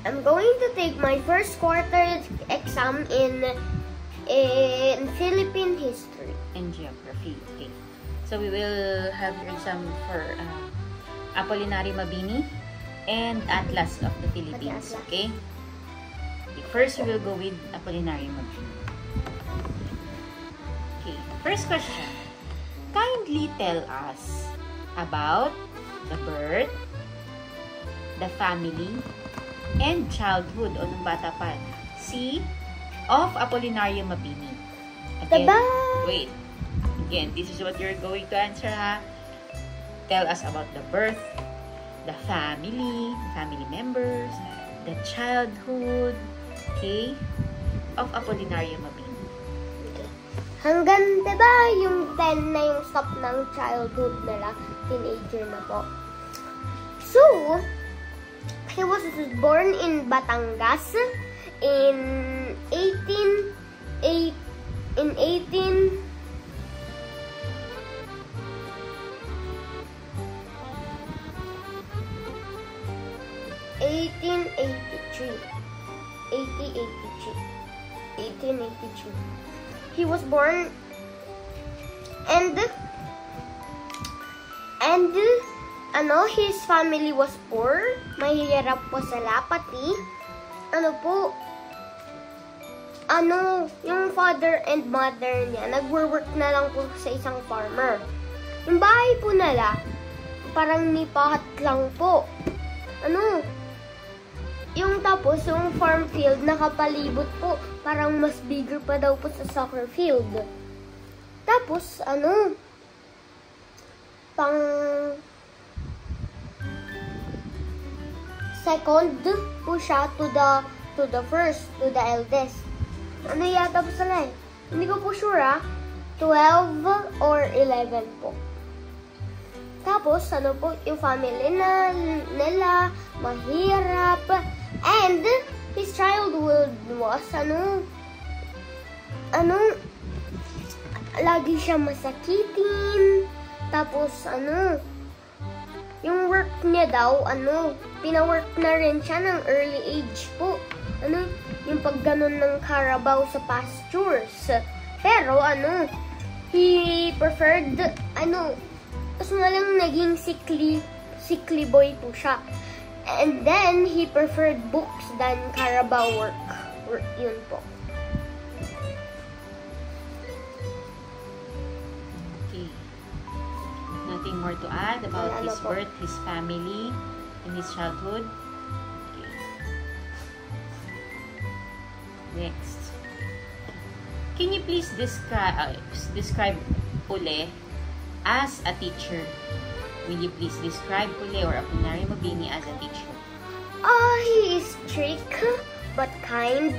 I'm going to take my first quarter exam in Philippine history and geography. Okay. So we will have your exam for Apolinary Mabini and Atlas of the Philippines. Okay. First, we will go with Apolinary Mabini. Okay. First question. Kindly tell us about the birth, the family, and childhood o nung bata pa. C. Of Apolinary Mabini. Again, wait. Again, this is what you're going to answer, ha? Tell us about the birth, the family members, the childhood, okay, of Apolinary Mabini. Okay. Hanggang, diba, yung 10 na yung stop ng childhood nila, teenager na po. So, he was born in Batangas in 1882. He was born and his family was poor. Mahirap po sila, pati yung father and mother niya nagwo-work na lang po sa isang farmer. Yung bahay po nila parang nipahat lang po. Yung tapos yung farm field nakapalibot po, parang mas bigger pa daw po sa soccer field. Tapos pang second po siya to the first, to the eldest. Yata po sila eh. Hindi ko po sure 12 or 11 po. Tapos, po, yung family nila, mahirap. And, his childhood was, lagi siya masakitin. Tapos, yung work niya daw, pinawork na rin siya ng early age po. Yung pagganon ng Carabao sa pastures. Pero, he preferred, tapos nga lang naging sickly boy po siya. And then, he preferred books than Carabao work. Yun po. Okay. Nothing more to add about his birth, his family, and his childhood? Okay. Next. Can you please describe Pule as a teacher? Will you please describe Pule or Apolinary Mabini as a teacher? He is strict but kind,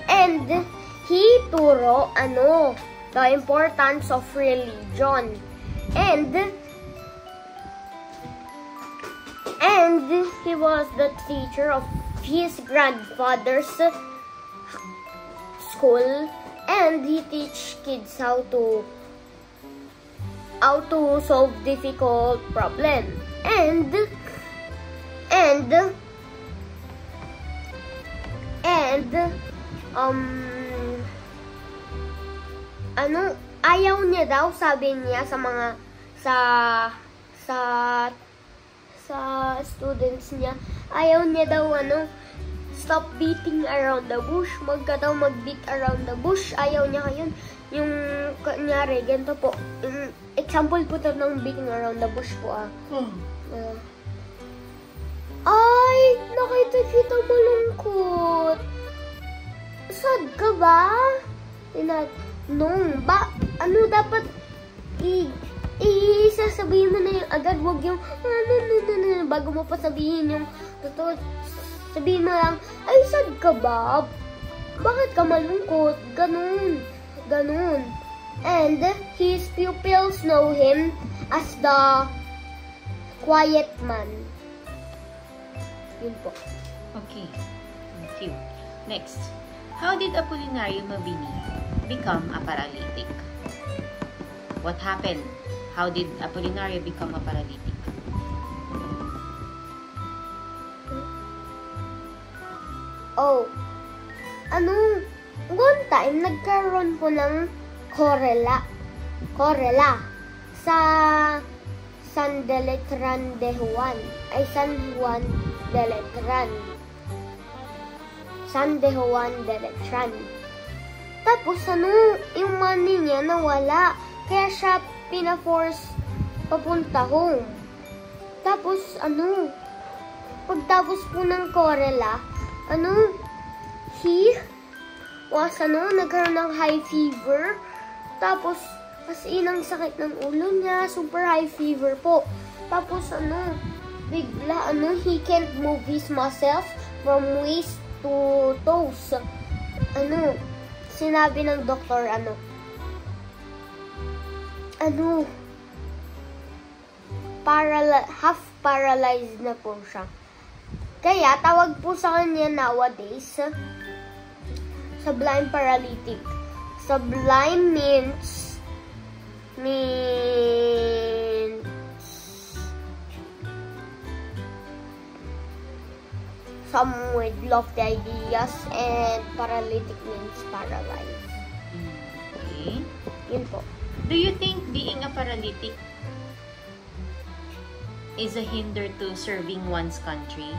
and he turo the importance of religion, and he was the teacher of his grandfather's school, and he teach kids how to solve difficult problem, and ayaw niya daw, sabi niya sa students niya, ayaw niya daw stop beating around the bush, mag-beat around the bush, ayaw niya yun. Yung kunyari, ganito po. Example po ito ng beating around the bush po ay, nakita kita malungkot. Sad ka ba? Dapat sasabihin mo na yung agad, wag yung bago mo pa sabihin yung totoo. Sabihin mo lang, ay, sad ka ba? Bakit ka malungkot? Ganun. And his pupils know him as the quiet man. Yun po. Okay. Thank you. Next. How did Apolinary Mabini become a paralytic? What happened? How did Apolinary become a paralytic? Oh, one time, nagkaroon po ng korela sa San Juan de Letran. San de Juan de Letran. Tapos, yung money niya nawala. Kaya siya pina-force papunta home. Tapos, pagtapos po ng korela, nagkaroon ng high fever. Tapos, ang sakit ng ulo niya, super high fever po. Tapos, bigla, he can't move his muscles from waist to toes. Sinabi ng doktor, half paralyzed na po siya. Kaya, tawag po sa kanya nowadays, sublime paralytic. Sublime means some with lofty ideas, and paralytic means paralyzed. Okay. Yun po. Do you think being a paralytic is a hinder to serving one's country?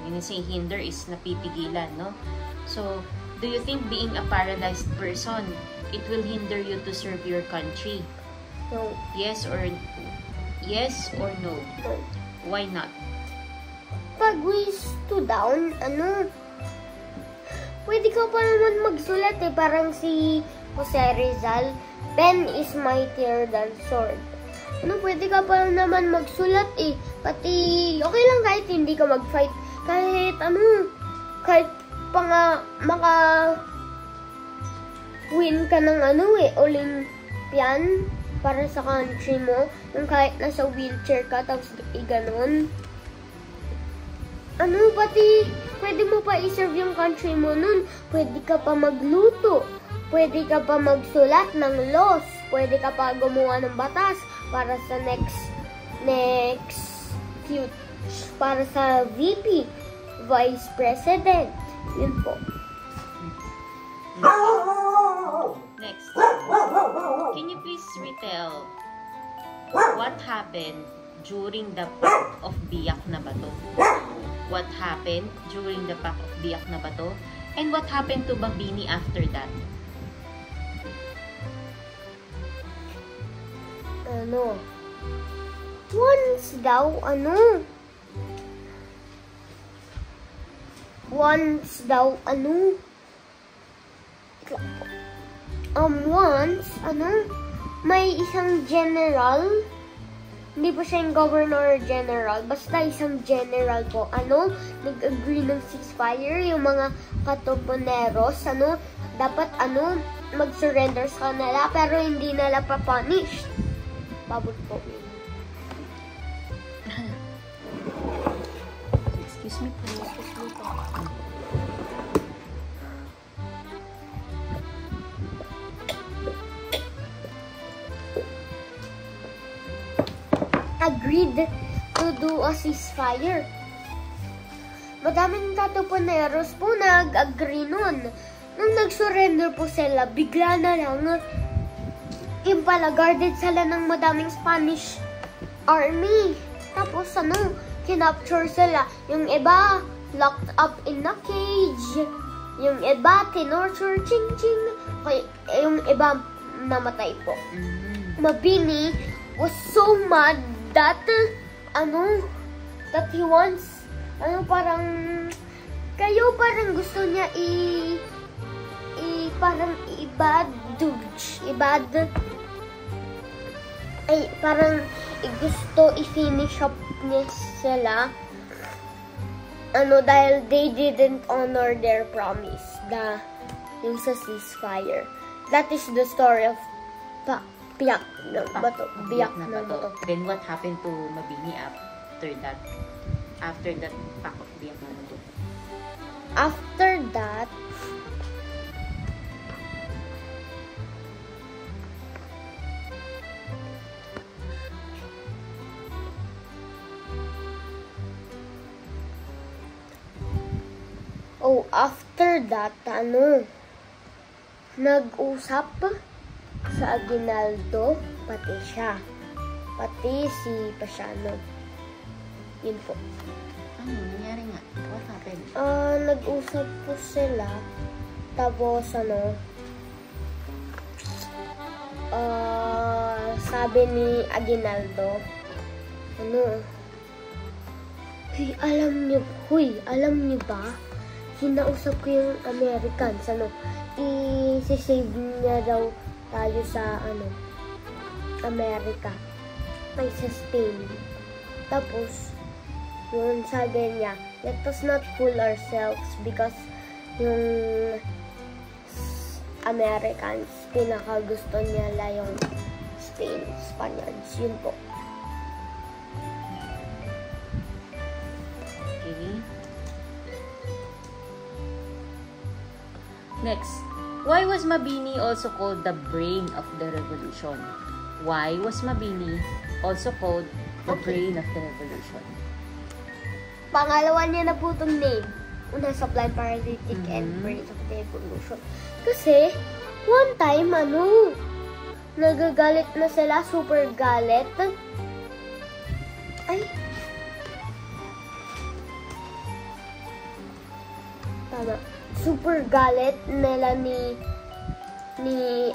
When you say hinder is napipigilan, no? So, do you think being a paralyzed person, it will hinder you to serve your country? No. Yes or no? No. Why not? Pag we stood down, pwede ka pa naman magsulat eh. Parang si Jose Rizal, pen is mightier than sword. Pwede ka pa naman magsulat eh. Pati, okay lang kahit hindi ka mag-fight. Kahit kahit pa nga maka-win ka ng Olympian para sa country mo. Yung kahit nasa wheelchair ka, tapos ganun. Pati, pwede mo pa i-serve yung country mo nun. Pwede ka pa magluto. Pwede ka pa magsulat ng laws. Pwede ka pa gumawa ng batas para sa para sa VP, Vice President. Yun po. Next. Can you please retell what happened during the Pact of Biak na Bato? What happened during the Pact of Biak na Bato? And what happened to Mabini after that? Once daw, may isang general, hindi po siya yung governor general, basta isang general po, nag-agree ng ceasefire, yung mga katoponeros, dapat, mag-surrender sa kanila, pero hindi nila pa-punish. Babot po. Excuse me po. Agreed to do a ceasefire. Madaming katoponeros po nag-agree nun. Nung nag-surrender po sila, bigla na lang, yung pala, guarded sila ng madaming Spanish army. Tapos, kinapture sila. Yung iba, locked up in a cage. Yung iba, tinorture, ching-ching. Okay, yung iba, namatay po. Mabini was so mad that, that he wants, parang gusto niya parang parang gusto i-finish up niya sila, dahil they didn't honor their promise, yung sa ceasefire. That is the story of Biak na Bato. Then what happened to Mabini after that? After that Pact of Biak na Bato? After that, after After that, nag-usap sa Aguinaldo, pati siya. Pati si Pasiano. Yun po. Ano nangyari nga? What happened? Nag-usap po sila. Tapos, sabi ni Aguinaldo, alam niyo ba? Kinausap ko yung Americans, i-save niya daw tayo sa, Amerika. Ay, sa Spain. Tapos, yun, sabi niya, let us not fool ourselves because yung Americans, pinakagusto nila yung Spain, Spaniards. Yun po. Okay. Next, why was Mabini also called the brain of the revolution? Why was Mabini also called the brain of the revolution? Pangalawa niya na po itong name. Una, supply paralytic and brain of the revolution. Kasi, one time, nagagalit na sila, super galit. Ay. Tama. Super galit nila ni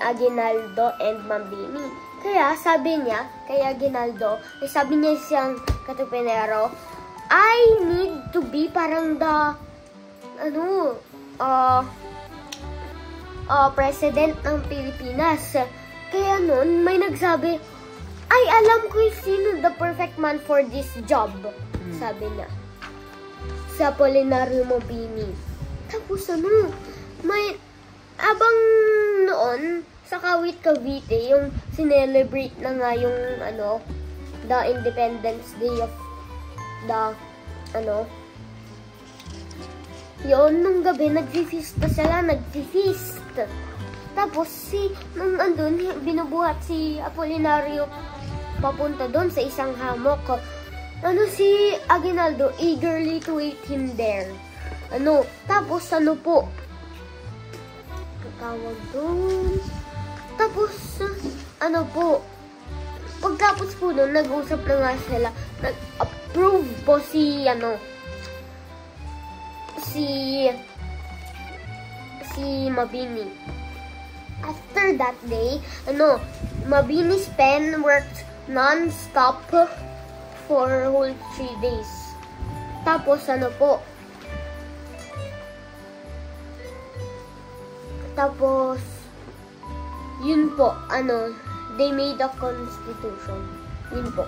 Aguinaldo and Mabini. Kaya sabi niya, kay Aguinaldo, sabi niya siyang Katipunero, I need to be parang president ng Pilipinas. Kaya nun, may nagsabi, ay, alam ko sino the perfect man for this job. Sabi niya. Si Apolinario Mabini. Tapos abang noon, sa Kawit Cavite, yung sinelebrate na nga yung, the Independence Day of yun, nung gabi, nag-feast sila. Tapos, nung andun, binubuhat si Apolinario papunta doon sa isang hammock. Si Aguinaldo eagerly to wait him there. Tapos, tawag doon. Tapos, pagtapos po doon, nag-usap na nga sila. Nag-approve po si Mabini. After that day, Mabini's pen worked non-stop for whole 3 days. Tapos, Tapos, yun po, they made a constitution. Yun po.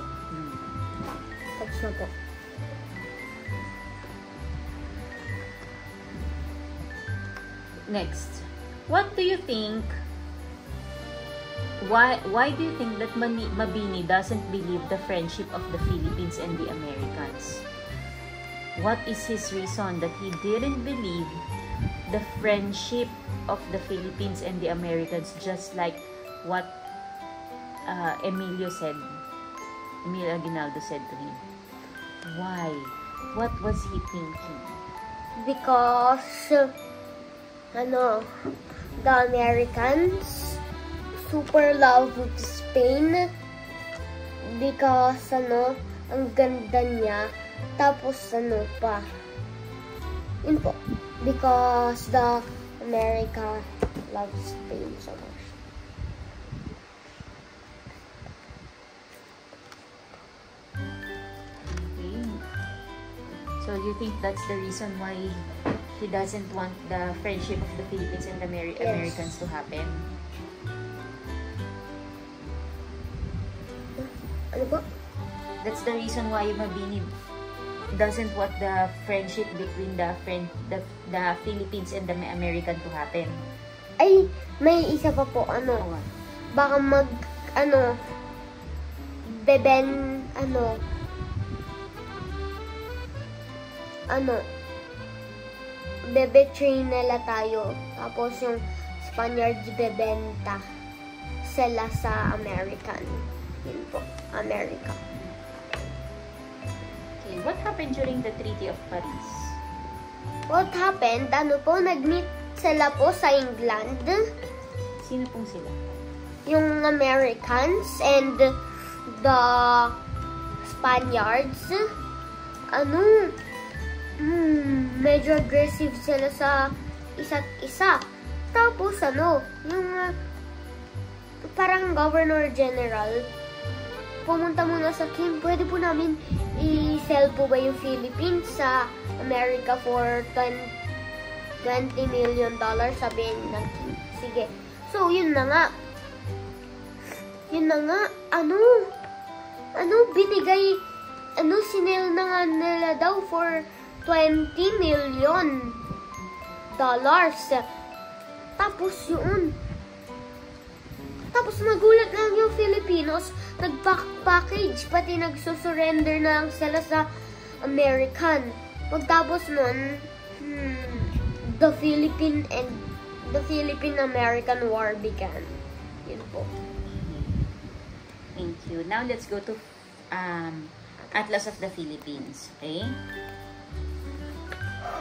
Tapos na po. Next, what do you think, why do you think that Mabini doesn't believe the friendship of the Philippines and the Americans? What is his reason that he didn't believe the friendship of the Philippines and the Americans, just like what Emilio Aguinaldo said to him? Why? What was he thinking? Because, the Americans super love Spain because, ang ganda niya. Tapos, pa. Yun po. Because the America loves Spain so much. Okay. So you think that's the reason why he doesn't want the friendship of the Philippines and the Americans to happen? Ano po? That's the reason why Mabini doesn't want the friendship between the Philippines and the American to happen. Ay, may isa pa po, baka bebe-train nila tayo. Tapos yung Spaniards bebenta sila sa American. Yun po, America. Okay, what happened during the Treaty of Paris? what happened, nag-meet sila po sa England. Sino pong sila? Yung Americans and the Spaniards. Medyo aggressive sila sa isa't isa. Tapos yung parang Governor General, pumunta muna sa King, pwede po namin i-sell po ba yung Philippines sa America for $20 million, sabihin ng King. Sige. So, yun na nga. Binigay, sinil na nga nila daw for $20 million. Tapos nagulat lang yung Filipinos, nag-package, pati nagsusurrender na lang sila sa American. Pagtapos nun, the Philippine-American War began. Yun po. Thank you. Now, let's go to Atlas of the Philippines. Okay?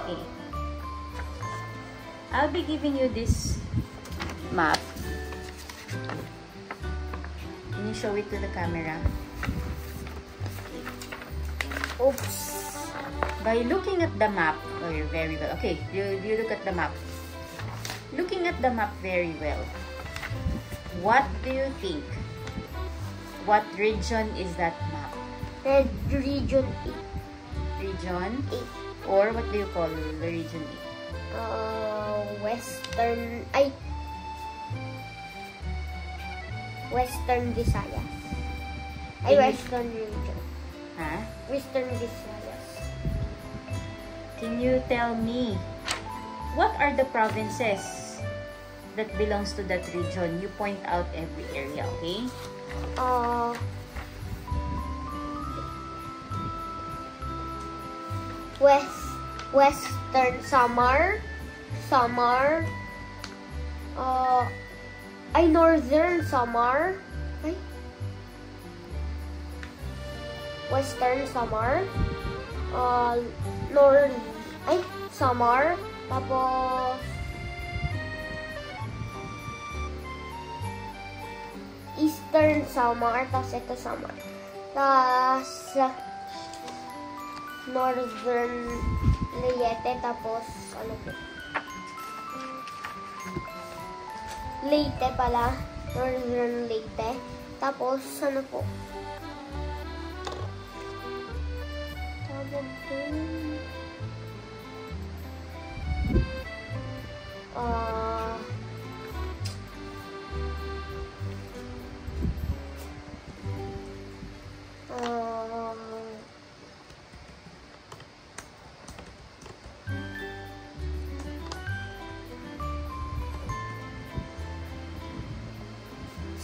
Okay. I'll be giving you this map. Can you show it to the camera? Oops. By looking at the map, very well. Okay, you look at the map. Looking at the map very well. What do you think? What region is that map? Region 8. Region 8. Or what do you call the region 8? Western Visayas. Western region. Huh? Western Visayas. Can you tell me, what are the provinces that belongs to that region? You point out every area, okay? Western Samar, Northern Samar, Western Samar, Samar, tapos Eastern Samar, tapos ito Samar, tapos Northern Leyte, tapos Leyte pala, Northern Leyte, tapos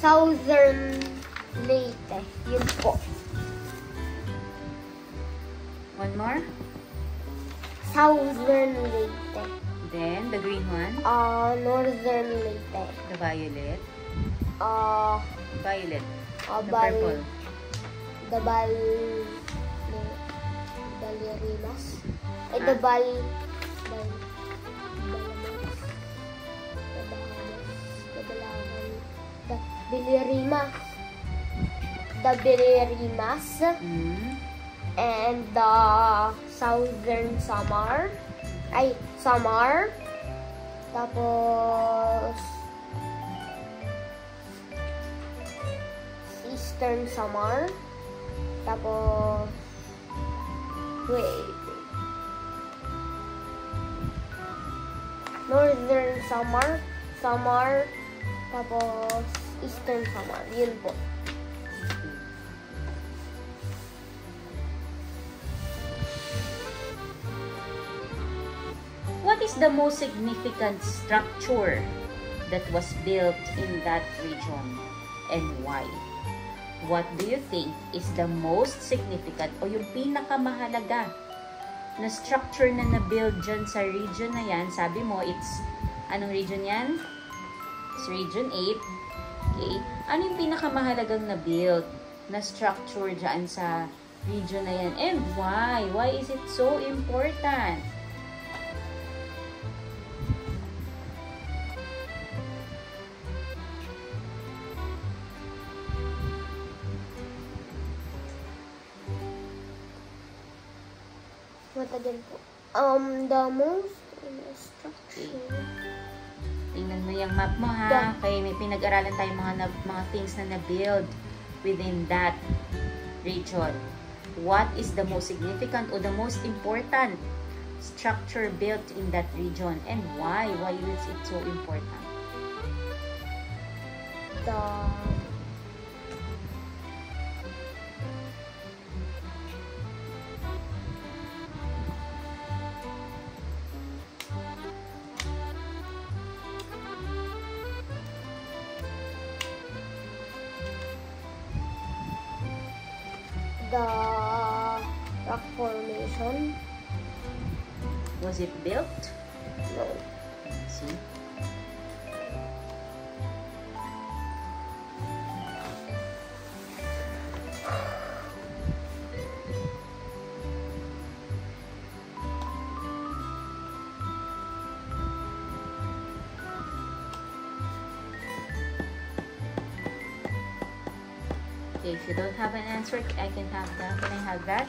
Southern Leyte. Yun po. One more? Southern Leyte. Then, the green one? Northern Leyte. The violet? Violet. The purple. The Balirimas. The Bilirimas. And the Southern Samar. Samar. Tapos Eastern Samar. Tapos Northern Samar. Tapos Eastern Samar. Yun po. What is the most significant structure that was built in that region and why? What do you think is the most significant o yung pinakamahalaga na structure na na-build dyan sa region na yan? Sabi mo, it's, anong region yan? It's region 8. Okay. Ano yung pinakamahalagang na-build na structure dyan sa region na yan? And why? Why is it so important? What again po? The most structure. Tingnan mo yung map mo, ha? Kaya may pinag-aralan tayong mga things na na-build within that region. What is the most significant or the most important structure built in that region, and why? Why is it so important? The rock formation. Was it built? No. See? Okay, if you don't have an answer, can I have that?